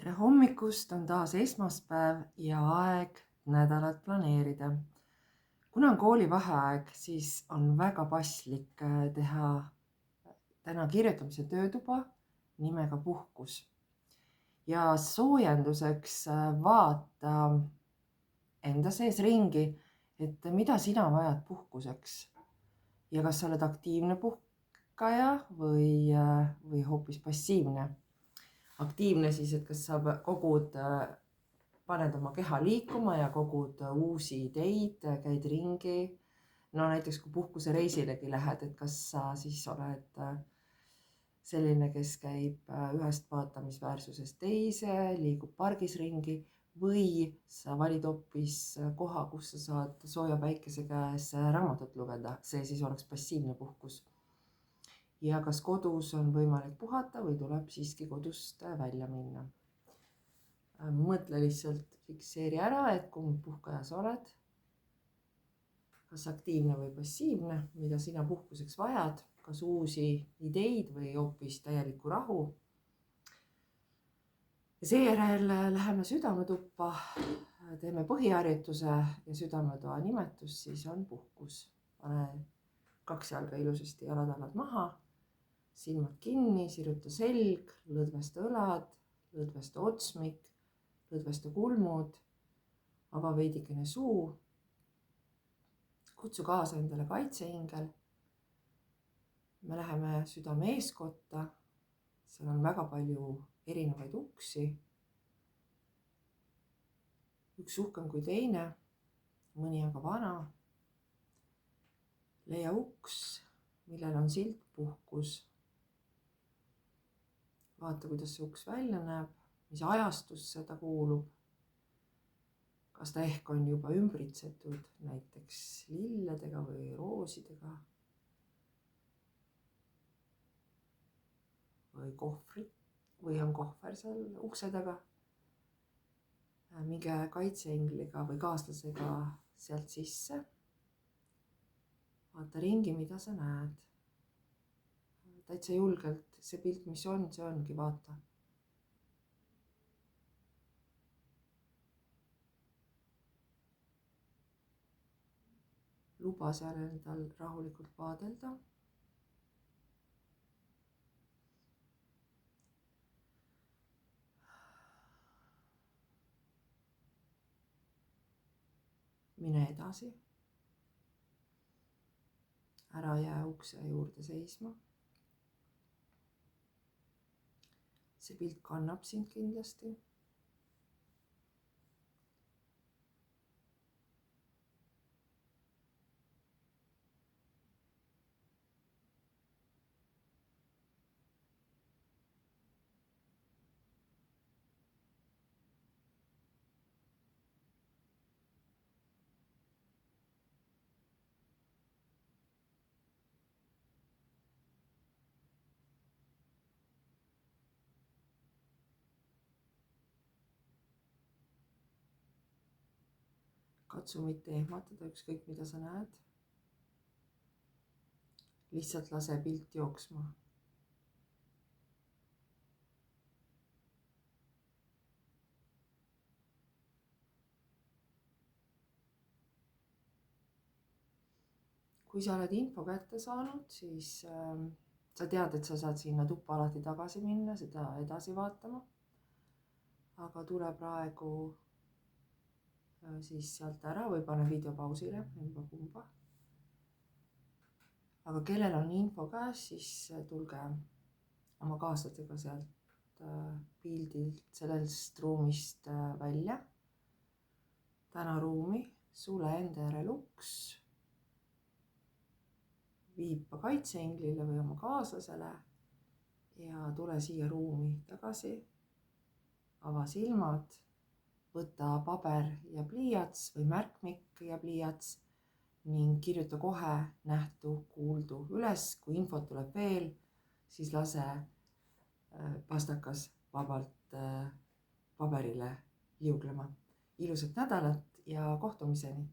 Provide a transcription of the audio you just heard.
Tere hommikust, on taas esmaspäev ja aeg nädalat planeerida. Kuna on koolivaheaeg, siis on väga paslik teha täna kirjutamise töötuba nimega puhkus. Ja soojenduseks vaata enda sees ringi, et mida sina vajad puhkuseks. Ja kas sa oled aktiivne puhkaja või hoopis passiivne. Aktiivne siis, et kas sa paned oma keha liikuma ja kogud uusi ideid, käid ringi. No näiteks kui puhkusereisilegi lähed, et kas sa siis oled selline, kes käib ühest vaatamisväärsusest teise, liigub pargis ringi või sa valid hoopis koha, kus sa saad sooja päikese käes raamatut lugeda. See siis oleks passiivne puhkus. Ja kas kodus on võimalik puhata või tuleb siiski kodust välja minna. Mõtle lihtsalt, fikseeri ära, et kumb puhkaja sa oled. Kas aktiivne või passiivne, mida sina puhkuseks vajad, kas uusi ideid või hoopis täielikku rahu. Ja seejärel läheme südametuppa, teeme põhiharjutuse ja südametoa nimetus siis on puhkus. Pane 2 jalga ilusasti jalatallad maha. Silmad kinni, siruta selg, lõdvesta õlad, lõdvesta otsmik, lõdvesta kulmud, ava veidikene suu. Kutsu kaasa endale kaitsehingel. Me läheme südame eeskotta. Seal on väga palju erinevaid uksi. Üks uhkem kui teine, mõni aga vana. Leia uks, millel on silt puhkus. Vaata, kuidas see uks välja näeb, mis ajastus seda kuulub. Kas ta ehk on juba ümbritsetud näiteks lilledega või roosidega või kohvrit või on kohver seal ukse taga. Minge kaitseingliga või kaaslasega sealt sisse. Vaata ringi, mida sa näed. Täitsa julgelt, see pilt, mis on, see ongi, vaata. Luba seal endal rahulikult vaadelda. Mine edasi. Ära jää ukse juurde seisma. See pilt kannab sind kindlasti. Katsu mitte ehmatada, ükskõik mida sa näed. Lihtsalt lase pilt jooksma. Kui sa oled info kätte saanud, siis sa tead, et sa saad sinna tuppa alati tagasi minna, seda edasi vaatama. Aga tule praegu siis sealt ära või pane video pausile, emba kumba. Aga kellel on info käes, siis tulge oma kaaslastega sealt pildilt sellest ruumist välja. Täna ruumi, sule enda järel uks. Viipa kaitseinglile või oma kaaslasele ja tule siia ruumi tagasi. Ava silmad. Võta paber ja pliiats või märkmik ja pliiats ning kirjuta kohe nähtu, kuuldu üles. Kui infot tuleb veel, siis lase pastakas vabalt paberile liuglema. Ilusat nädalat ja kohtumiseni!